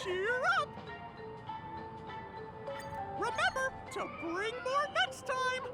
Cheer up! Remember to bring more next time!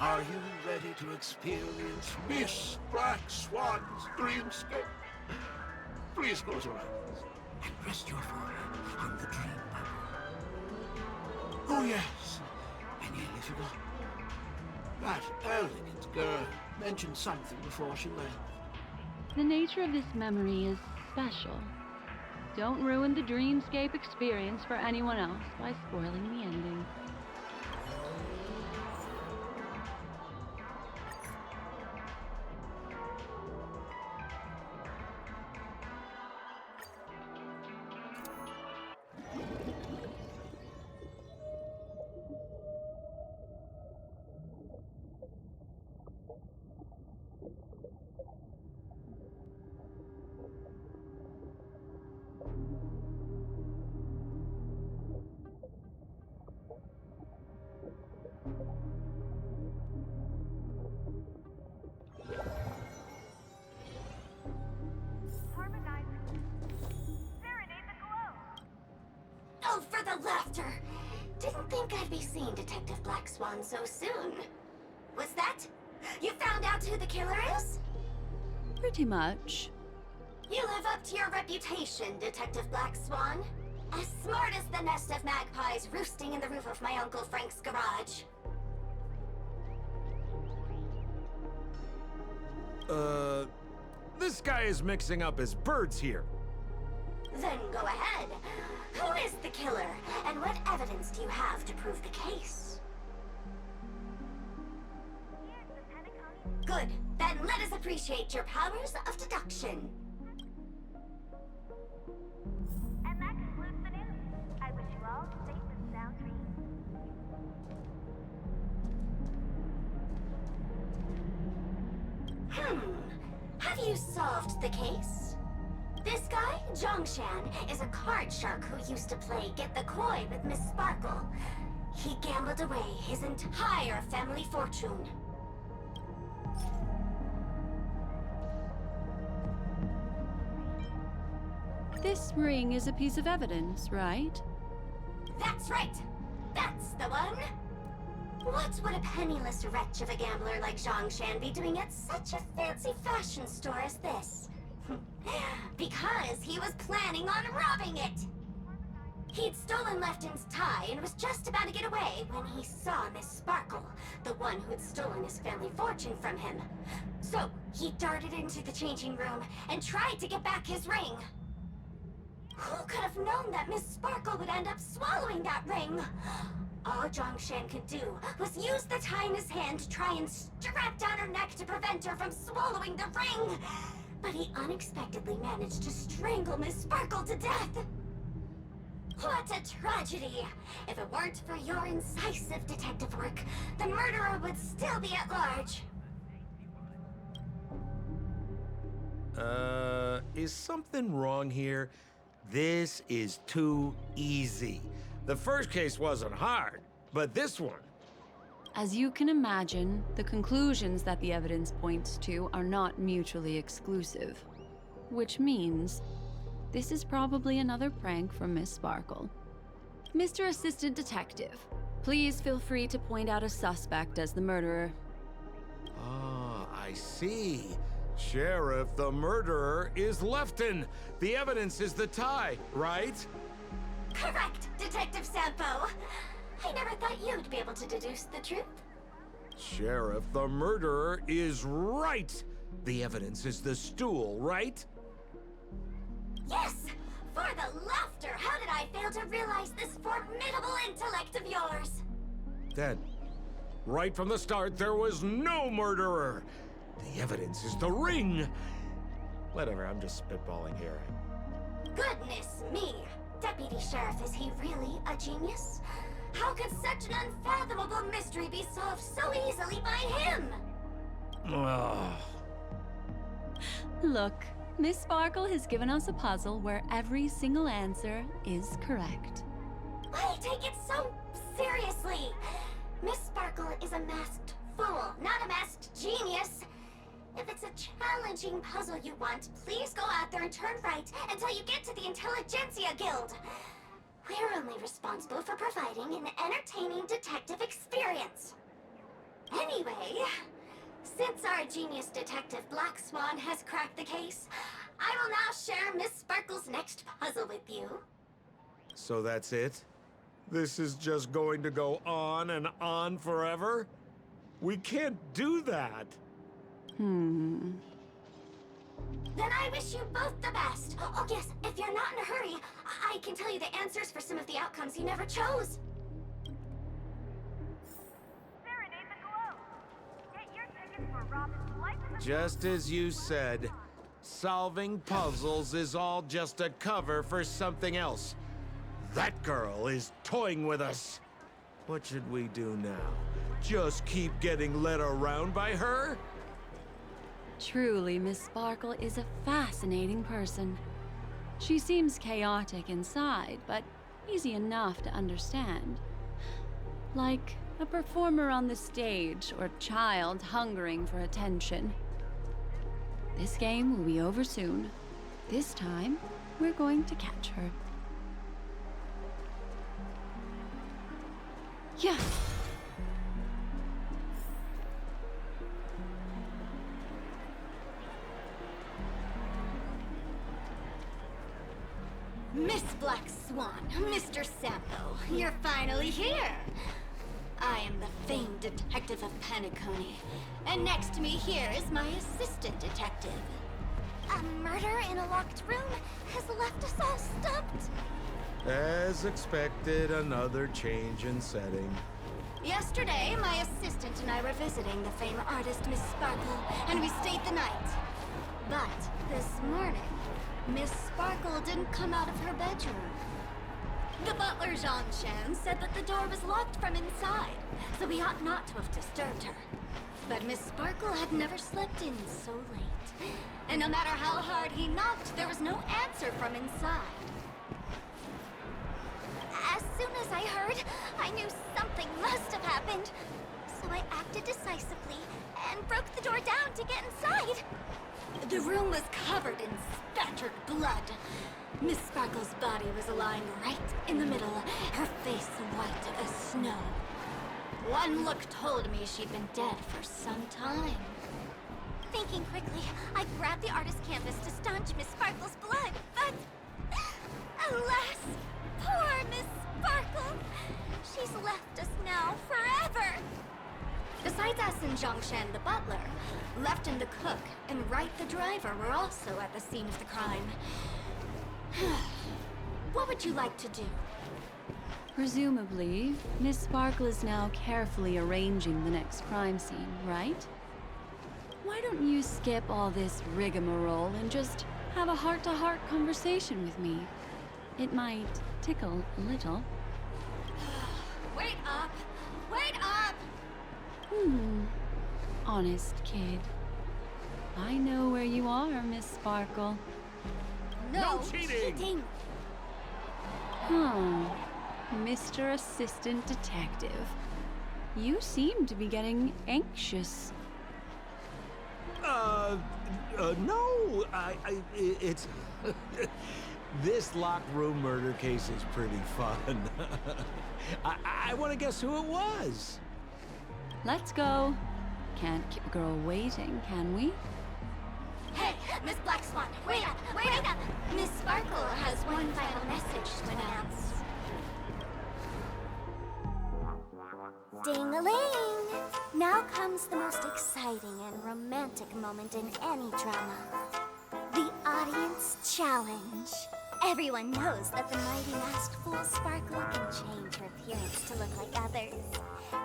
Are you ready to experience Miss Black Swan's dreamscape? Please close your eyes and rest your forehead on the dream bubble. Oh yes, I nearly forgot. That elegant girl mentioned something before she left. The nature of this memory is special. Don't ruin the dreamscape experience for anyone else by spoiling the ending. Oh, for the laughter! Didn't think I'd be seeing Detective Black Swan so soon. Was that? You found out who the killer is? Pretty much. You live up to your reputation, Detective Black Swan. As smart as the nest of magpies roosting in the roof of my Uncle Frank's garage. This guy is mixing up his birds here. Then go ahead. Who is the killer, and what evidence do you have to prove the case? Good. Then let us appreciate your powers of deduction. And that concludes the news. I wish you all safe and sound dreams. Have you solved the case? This guy, Zhongshan, is a card shark who used to play Get the Koi with Miss Sparkle. He gambled away his entire family fortune. This ring is a piece of evidence, right? That's right! That's the one! What would a penniless wretch of a gambler like Zhongshan be doing at such a fancy fashion store as this? Because he was planning on robbing it! He'd stolen Lefton's tie and was just about to get away when he saw Miss Sparkle, the one who'd stolen his family fortune from him. So, he darted into the changing room and tried to get back his ring. Who could have known that Miss Sparkle would end up swallowing that ring? All Zhongshan could do was use the tie in his hand to try and strap down her neck to prevent her from swallowing the ring. But he unexpectedly managed to strangle Miss Sparkle to death. What a tragedy! If it weren't for your incisive detective work, the murderer would still be at large. Is something wrong here? This is too easy. The first case wasn't hard, but this one... As you can imagine, the conclusions that the evidence points to are not mutually exclusive. Which means, this is probably another prank from Miss Sparkle. Mr. Assistant Detective, please feel free to point out a suspect as the murderer. Ah, I see. Sheriff, the murderer is Lefton. The evidence is the tie, right? Correct, Detective Sampo. I never thought you'd be able to deduce the truth. Sheriff, the murderer is right. The evidence is the stool, right? Yes! For the laughter, how did I fail to realize this formidable intellect of yours? Dad, right from the start, there was no murderer. The evidence is the ring. Whatever, I'm just spitballing here. Goodness me! Deputy Sheriff, is he really a genius? How could such an unfathomable mystery be solved so easily by him? Ugh. Look, Miss Sparkle has given us a puzzle where every single answer is correct. Why take it so seriously? Miss Sparkle is a masked fool, not a masked genius. If it's a challenging puzzle you want, please go out there and turn right until you get to the Intelligentsia Guild. We're only responsible for providing an entertaining detective experience. Anyway, since our genius detective Black Swan has cracked the case, I will now share Miss Sparkle's next puzzle with you. So that's it? This is just going to go on and on forever? We can't do that. Hmm. Then I wish you both the best. Oh yes, if you're not in a hurry, I can tell you the answers for some of the outcomes you never chose. Serenade the glow. Get your tickets for Robin's Life in the Just as you said, solving puzzles is all just a cover for something else. That girl is toying with us. What should we do now? Just keep getting led around by her? Truly, Miss Sparkle is a fascinating person. She seems chaotic inside, but easy enough to understand. Like a performer on the stage or child hungering for attention. This game will be over soon. This time, we're going to catch her. Yeah. Miss Black Swan, Mr. Sampo, you're finally here. I am the famed detective of Paniconi, and next to me here is my assistant detective. A murder in a locked room has left us all stumped. As expected, another change in setting. Yesterday, my assistant and I were visiting the famed artist Miss Sparkle, and we stayed the night. But this morning, Miss Sparkle didn't come out of her bedroom. The butler, Jean-Chan, said that the door was locked from inside, so we ought not to have disturbed her. But Miss Sparkle had never slept in so late. And no matter how hard he knocked, there was no answer from inside. As soon as I heard, I knew something must have happened. So I acted decisively and broke the door down to get inside. The room was covered in spattered blood. Miss Sparkle's body was lying right in the middle, her face white as snow. One look told me she'd been dead for some time. Thinking quickly, I grabbed the artist's canvas to staunch Miss Sparkle's blood, but... alas, poor Miss Sparkle! She's left us now forever! Besides us and Zhongshan the butler, Lefton the cook, and Wright the driver were also at the scene of the crime. What would you like to do? Presumably, Miss Sparkle is now carefully arranging the next crime scene, right? Why don't you skip all this rigmarole and just have a heart-to-heart conversation with me? It might tickle a little. Wait up! Wait up! Honest kid. I know where you are, Miss Sparkle. No cheating! Huh. Mr. Assistant Detective. You seem to be getting anxious. No, it's... This locked room murder case is pretty fun. I want to guess who it was. Let's go. Can't keep a girl waiting, can we? Hey, Miss Black Swan, wait up, wait up! Miss Sparkle has one final message to announce. Ding-a-ling! Now comes the most exciting and romantic moment in any drama. The audience challenge. Everyone knows that the mighty masked fool Sparkle can change her appearance to look like others.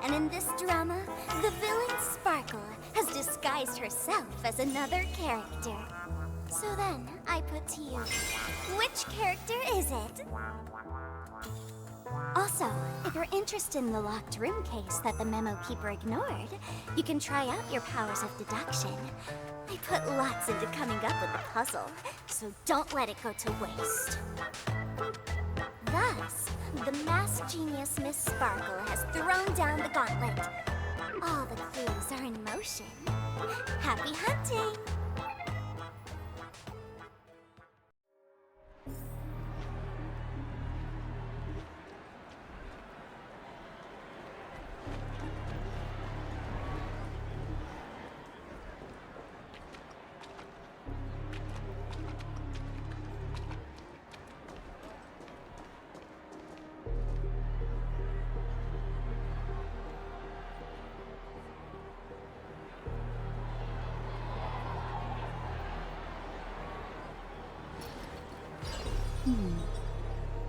And in this drama, the villain Sparkle has disguised herself as another character. So then, I put to you, which character is it? Also, if you're interested in the locked room case that the memo keeper ignored, you can try out your powers of deduction. I put lots into coming up with the puzzle, so don't let it go to waste. Thus, the masked genius Miss Sparkle has thrown down the gauntlet. All the clues are in motion. Happy hunting!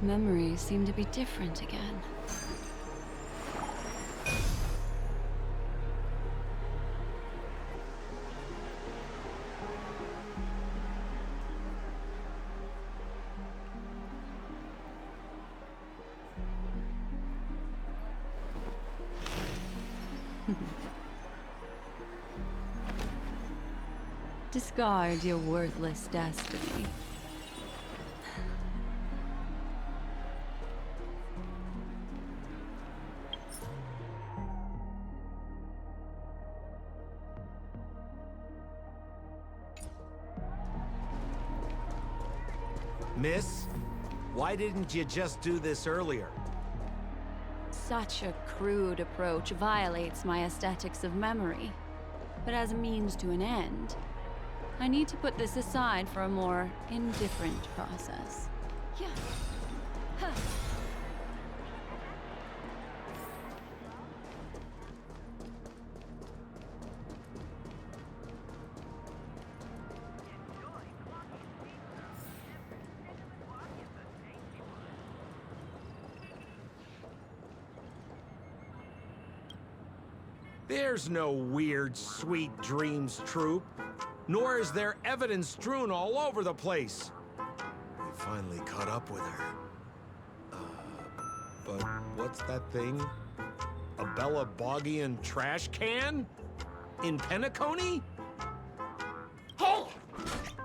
Memories seem to be different again. Discard your worthless destiny. Miss, why didn't you just do this earlier? Such a crude approach violates my aesthetics of memory. But as a means to an end, I need to put this aside for a more indifferent process. Yeah. Huh. There's no weird, sweet dreams troupe, nor is there evidence strewn all over the place. We finally caught up with her. But what's that thing? A Bella Boggian trash can? In Penacony? Hey!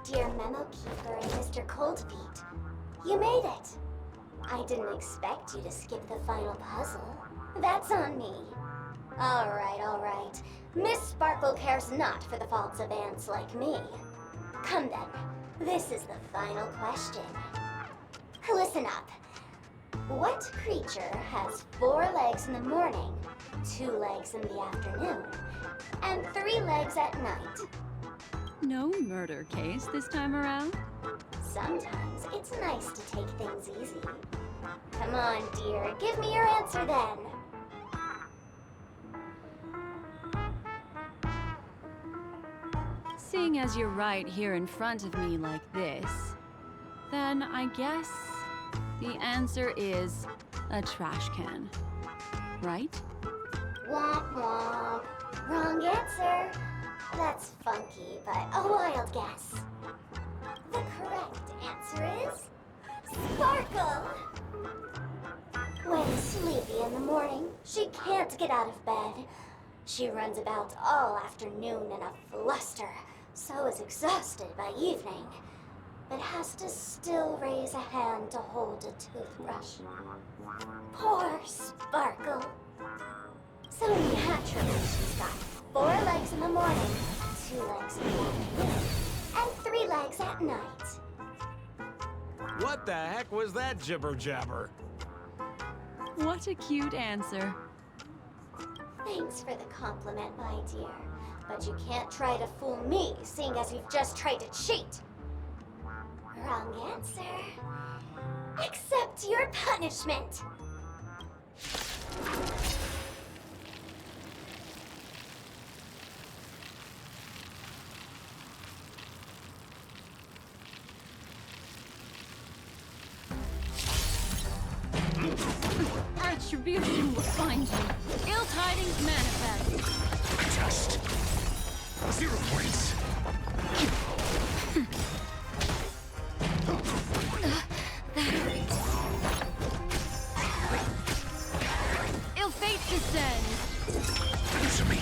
Dear Memo Keeper and Mr. Coldfeet, you made it! I didn't expect you to skip the final puzzle. That's on me. Alright. Miss Sparkle cares not for the faults of ants like me. Come then, this is the final question. Listen up. What creature has 4 legs in the morning, 2 legs in the afternoon, and 3 legs at night? No murder case this time around? Sometimes it's nice to take things easy. Come on, dear, give me your answer then. Seeing as you're right here in front of me like this, then I guess the answer is a trash can, right? Womp womp. Wrong answer. That's funky, but a wild guess. The correct answer is Sparkle. When sleepy in the morning, she can't get out of bed. She runs about all afternoon in a fluster, so is exhausted by evening, but has to still raise a hand to hold a toothbrush. Poor Sparkle. So naturally, she's got 4 legs in the morning, 2 legs in the afternoon, and 3 legs at night. What the heck was that jibber-jabber? What a cute answer. Thanks for the compliment, my dear. But you can't try to fool me, seeing as you've just tried to cheat. Wrong answer. Accept your punishment. Retribution will find you. Ill tidings manifest. Just 0 points. Ill fate descends. Answer me.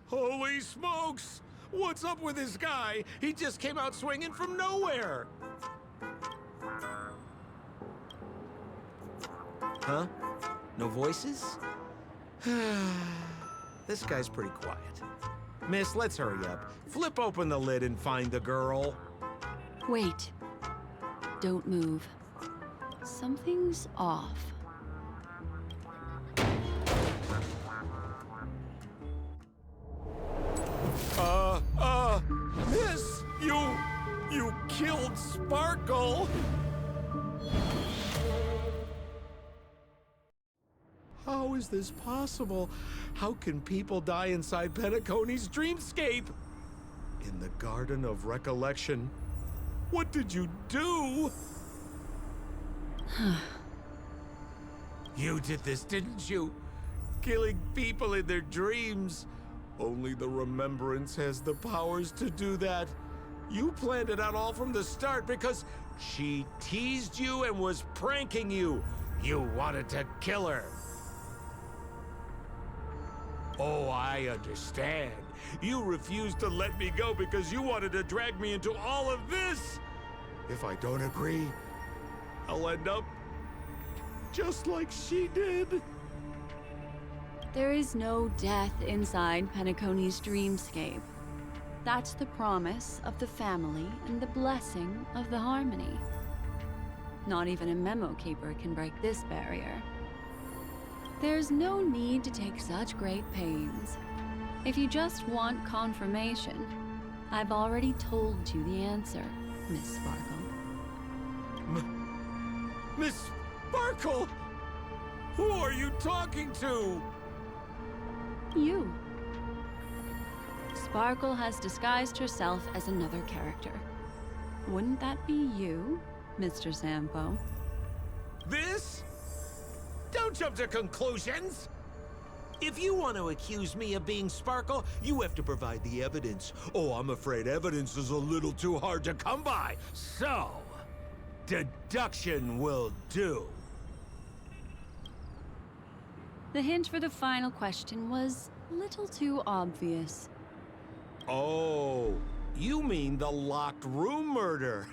Holy smokes! What's up with this guy? He just came out swinging from nowhere. Huh? No voices? This guy's pretty quiet. Miss, let's hurry up. Flip open the lid and find the girl. Wait. Don't move. Something's off. Miss, you killed Sparkle. How is this possible? How can people die inside Penacony's dreamscape? In the Garden of Recollection. What did you do? You did this, didn't you? Killing people in their dreams. Only the Remembrance has the powers to do that. You planned it out all from the start because she teased you and was pranking you. You wanted to kill her. Oh, I understand. You refused to let me go because you wanted to drag me into all of this. If I don't agree, I'll end up just like she did. There is no death inside Penacony's dreamscape. That's the promise of the family and the blessing of the harmony. Not even a memo keeper can break this barrier. There's no need to take such great pains. If you just want confirmation, I've already told you the answer, Miss Sparkle. Miss Sparkle? Who are you talking to? You. Sparkle has disguised herself as another character. Wouldn't that be you, Mr. Sampo? This? Don't jump to conclusions! If you want to accuse me of being Sparkle, you have to provide the evidence. Oh, I'm afraid evidence is a little too hard to come by. So, deduction will do. The hint for the final question was a little too obvious. Oh, you mean the locked room murder.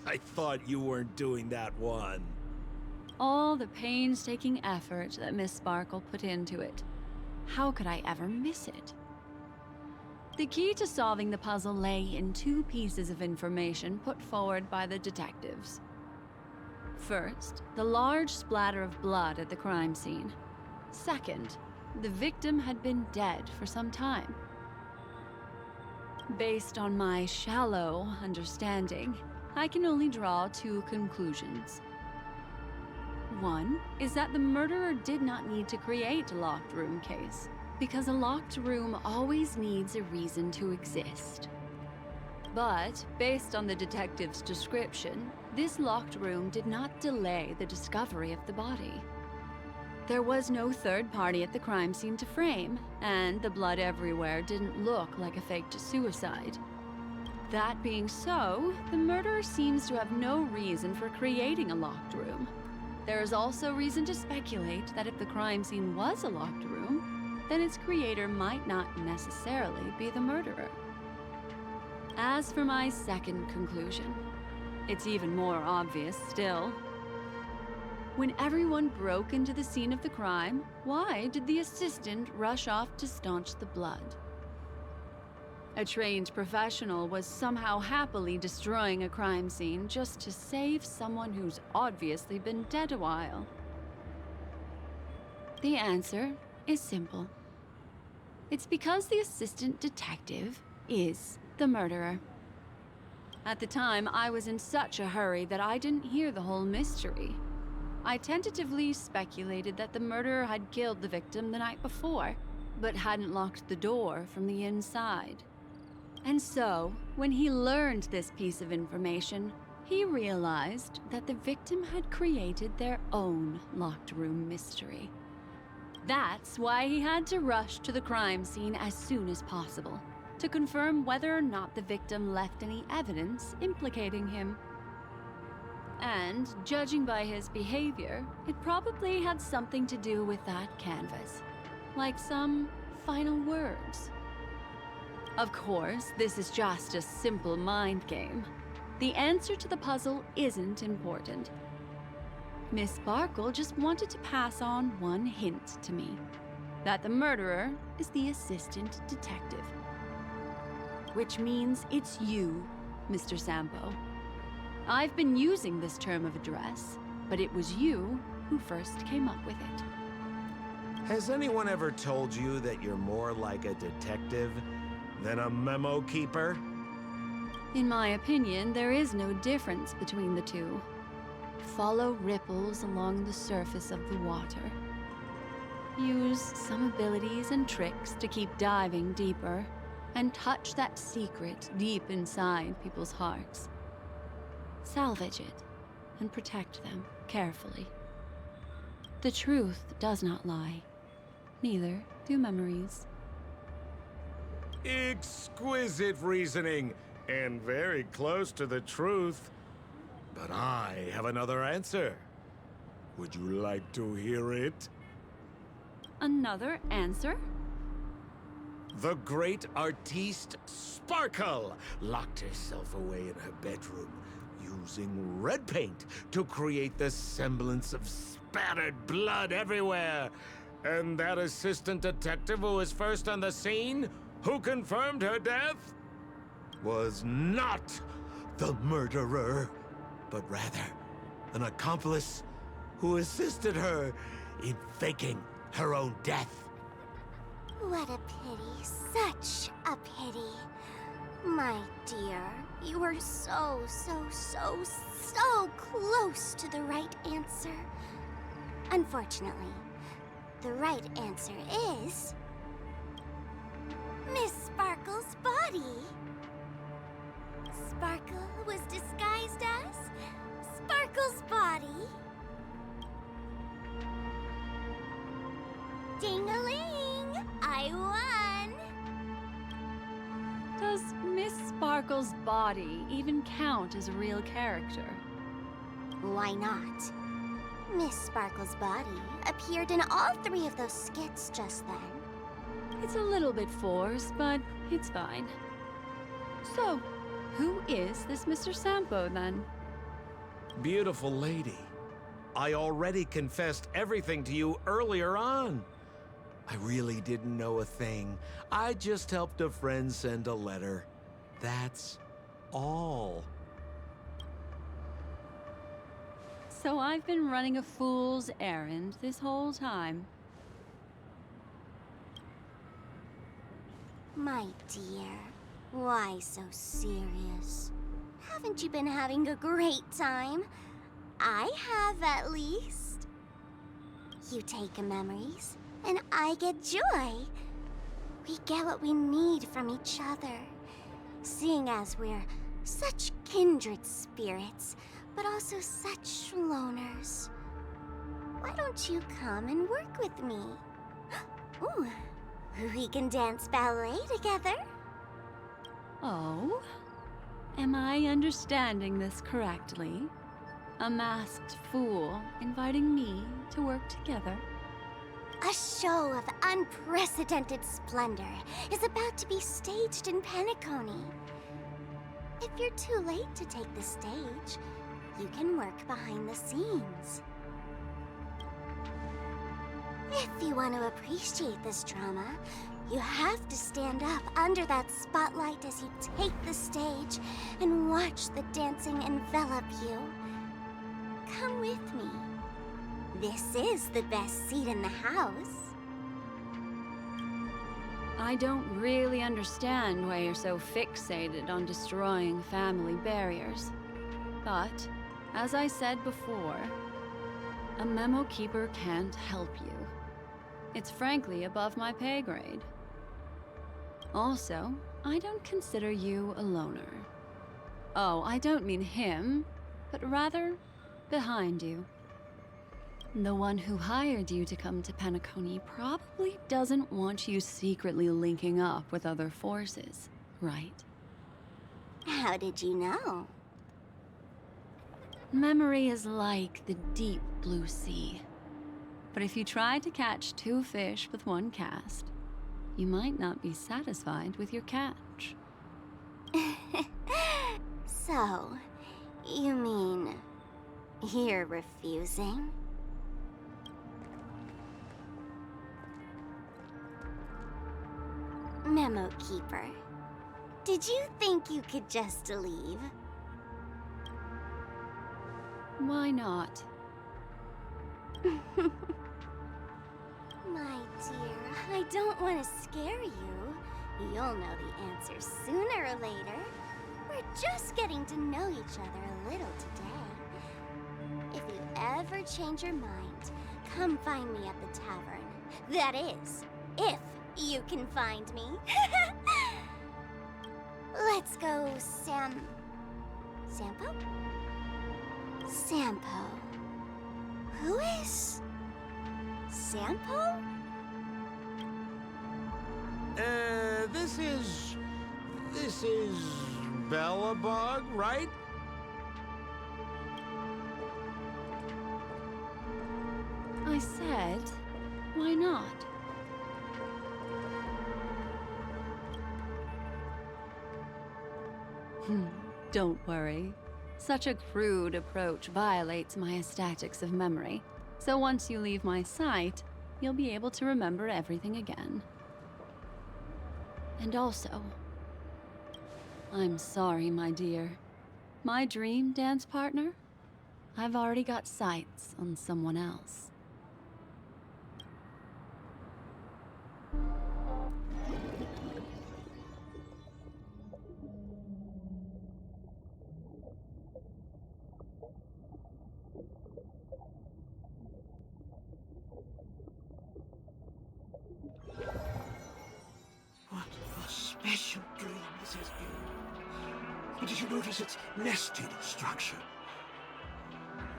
I thought you weren't doing that one. All the painstaking effort that Miss Sparkle put into it. How could I ever miss it? The key to solving the puzzle lay in 2 pieces of information put forward by the detectives. First, the large splatter of blood at the crime scene. Second, the victim had been dead for some time. Based on my shallow understanding, I can only draw 2 conclusions. One is that the murderer did not need to create a locked room case, because a locked room always needs a reason to exist. But, based on the detective's description, this locked room did not delay the discovery of the body. There was no third party at the crime scene to frame, and the blood everywhere didn't look like a faked suicide. That being so, the murderer seems to have no reason for creating a locked room. There is also reason to speculate that if the crime scene was a locked room, then its creator might not necessarily be the murderer. As for my second conclusion, it's even more obvious still. When everyone broke into the scene of the crime, why did the assistant rush off to staunch the blood? A trained professional was somehow happily destroying a crime scene just to save someone who's obviously been dead a while? The answer is simple. It's because the assistant detective is the murderer. At the time, I was in such a hurry that I didn't hear the whole mystery. I tentatively speculated that the murderer had killed the victim the night before, but hadn't locked the door from the inside. And so, when he learned this piece of information, he realized that the victim had created their own locked room mystery. That's why he had to rush to the crime scene as soon as possible, to confirm whether or not the victim left any evidence implicating him. And, judging by his behavior, it probably had something to do with that canvas. Like some final words. Of course, this is just a simple mind game. The answer to the puzzle isn't important. Miss Sparkle just wanted to pass on one hint to me. That the murderer is the assistant detective. Which means it's you, Mr. Sampo. I've been using this term of address, but it was you who first came up with it. Has anyone ever told you that you're more like a detective than a memo keeper? In my opinion, there is no difference between the two. Follow ripples along the surface of the water. Use some abilities and tricks to keep diving deeper, and touch that secret deep inside people's hearts. Salvage it, and protect them carefully. The truth does not lie. Neither do memories. Exquisite reasoning, and very close to the truth. But I have another answer. Would you like to hear it? Another answer? The great artiste Sparkle locked herself away in her bedroom using red paint to create the semblance of spattered blood everywhere. And that assistant detective who was first on the scene, who confirmed her death, was not the murderer, but rather an accomplice who assisted her in faking her own death. What a pity. Such a pity. My dear, you were so close to the right answer. Unfortunately, the right answer is... Miss Sparkle's body. Sparkle was disguised as Sparkle's body. Ding-a-ling! I won! Does Miss Sparkle's body even count as a real character? Why not? Miss Sparkle's body appeared in all 3 of those skits just then. It's a little bit forced, but it's fine. So, who is this Mr. Sampo, then? Beautiful lady, I already confessed everything to you earlier on. I really didn't know a thing. I just helped a friend send a letter. That's all. So I've been running a fool's errand this whole time. My dear, why so serious? Haven't you been having a great time? I have, at least. You take memories, and I get joy. We get what we need from each other, seeing as we're such kindred spirits, but also such loners. Why don't you come and work with me? Ooh, we can dance ballet together. Oh? Am I understanding this correctly? A masked fool inviting me to work together? A show of unprecedented splendor is about to be staged in Penacony. If you're too late to take the stage, you can work behind the scenes. If you want to appreciate this drama, You have to stand up under that spotlight as you take the stage and watch the dancing envelop you. Come with me. This is the best seat in the house. I don't really understand why you're so fixated on destroying family barriers. But, as I said before, a memo keeper can't help you. It's frankly above my pay grade. Also, I don't consider you a loner. Oh, I don't mean him, but rather behind you. The one who hired you to come to Penacony probably doesn't want you secretly linking up with other forces, right? How did you know? Memory is like the deep blue sea. But if you try to catch 2 fish with 1 cast, you might not be satisfied with your catch. So, you mean you're refusing? Memo Keeper, did you think you could just leave? Why not? My dear, I don't want to scare you. You'll know the answer sooner or later. We're just getting to know each other a little today. If you ever change your mind, come find me at the tavern. That is, if you can find me. Let's go, Sampo? Sampo. Who is Sampo? This is Bellabug, right? I said, why not? Don't worry. Such a crude approach violates my statics of memory. So once you leave my sight, you'll be able to remember everything again. And also, I'm sorry, my dear. My dream dance partner? I've already got sights on someone else. What a special dream this has been. And did you notice its nested structure?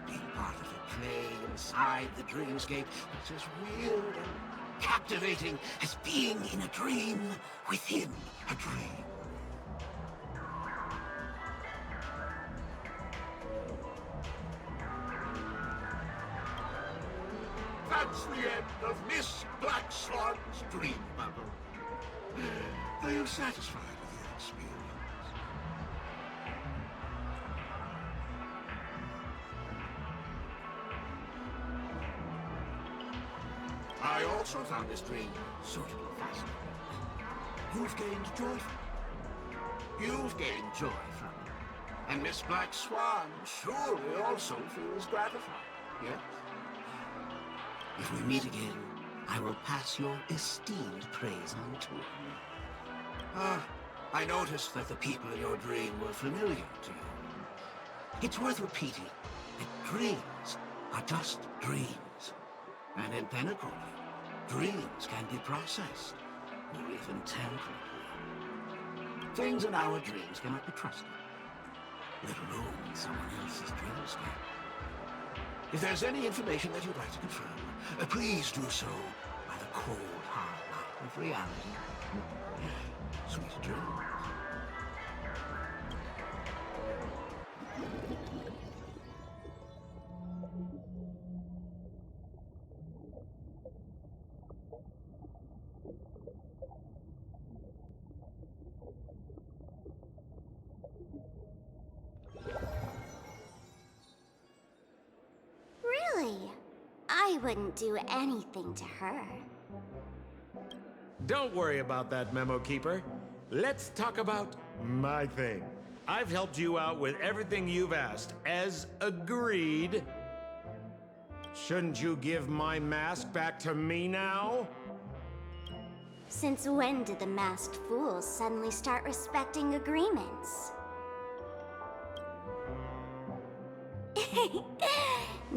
Being part of a play inside the dreamscape is as weird and captivating as being in a dream within a dream. That's the end of Miss Black Swan's dream bubble. Are you satisfied with your experience? I also found this dream suitably fascinating. You've gained joy from it. You've gained joy from it. And Miss Black Swan surely also feels gratified, yes? If we meet again, I will pass your esteemed praise on to him. I noticed that the people in your dream were familiar to you. It's worth repeating that dreams are just dreams. And in Penacony, dreams can be processed, or even tempered. Things in our dreams cannot be trusted, let alone in someone else's dreamscape. If there's any information that you'd like to confirm, please do so by the cold, hard light of reality. Sweet dreams. Really? I wouldn't do anything to her. Don't worry about that, Memo Keeper. Let's talk about my thing. I've helped you out with everything you've asked, as agreed. Shouldn't you give my mask back to me now? Since when did the masked fools suddenly start respecting agreements?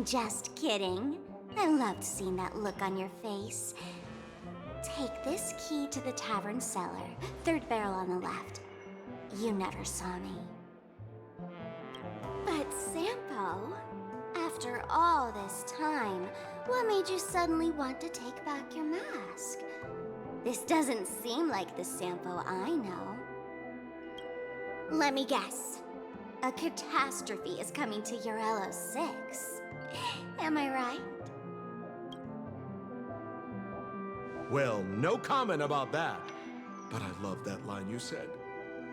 Just kidding. I loved seeing that look on your face. Take this key to the tavern cellar, third barrel on the left. You never saw me. But Sampo, after all this time, what made you suddenly want to take back your mask? This doesn't seem like the Sampo I know. Let me guess. A catastrophe is coming to Urello 6. Am I right? Well, no comment about that. But I love that line you said.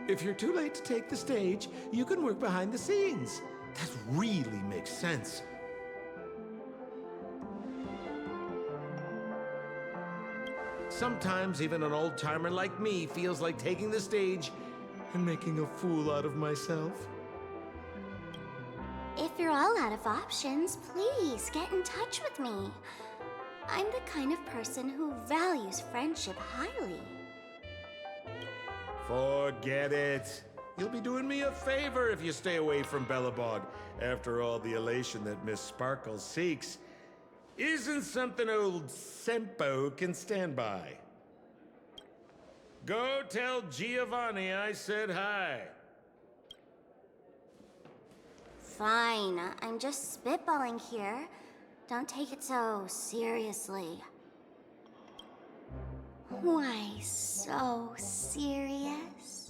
If you're too late to take the stage, you can work behind the scenes. That really makes sense. Sometimes even an old-timer like me feels like taking the stage and making a fool out of myself. If you're all out of options, please get in touch with me. I'm the kind of person who values friendship highly. Forget it. You'll be doing me a favor if you stay away from Bellabog. After all, the elation that Miss Sparkle seeks isn't something old Sempo can stand by. Go tell Giovanni I said hi. Fine, I'm just spitballing here. Don't take it so seriously. Why so serious?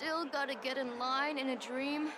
still gotta get in line in a dream?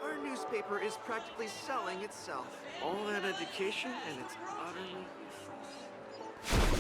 Our newspaper is practically selling itself. All that education and it's utterly useless.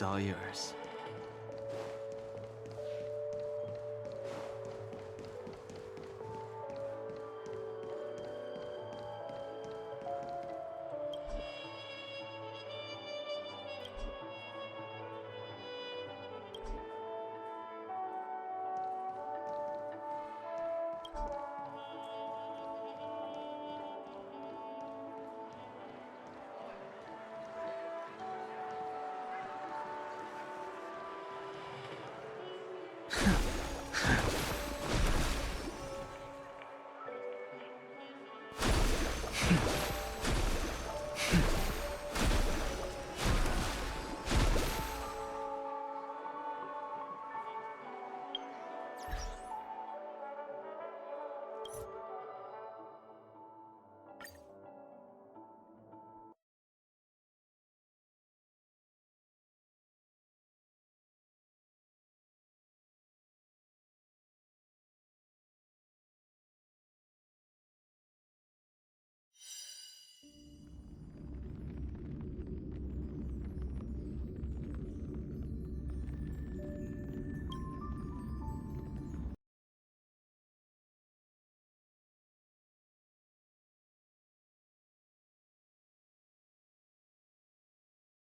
It's all yours.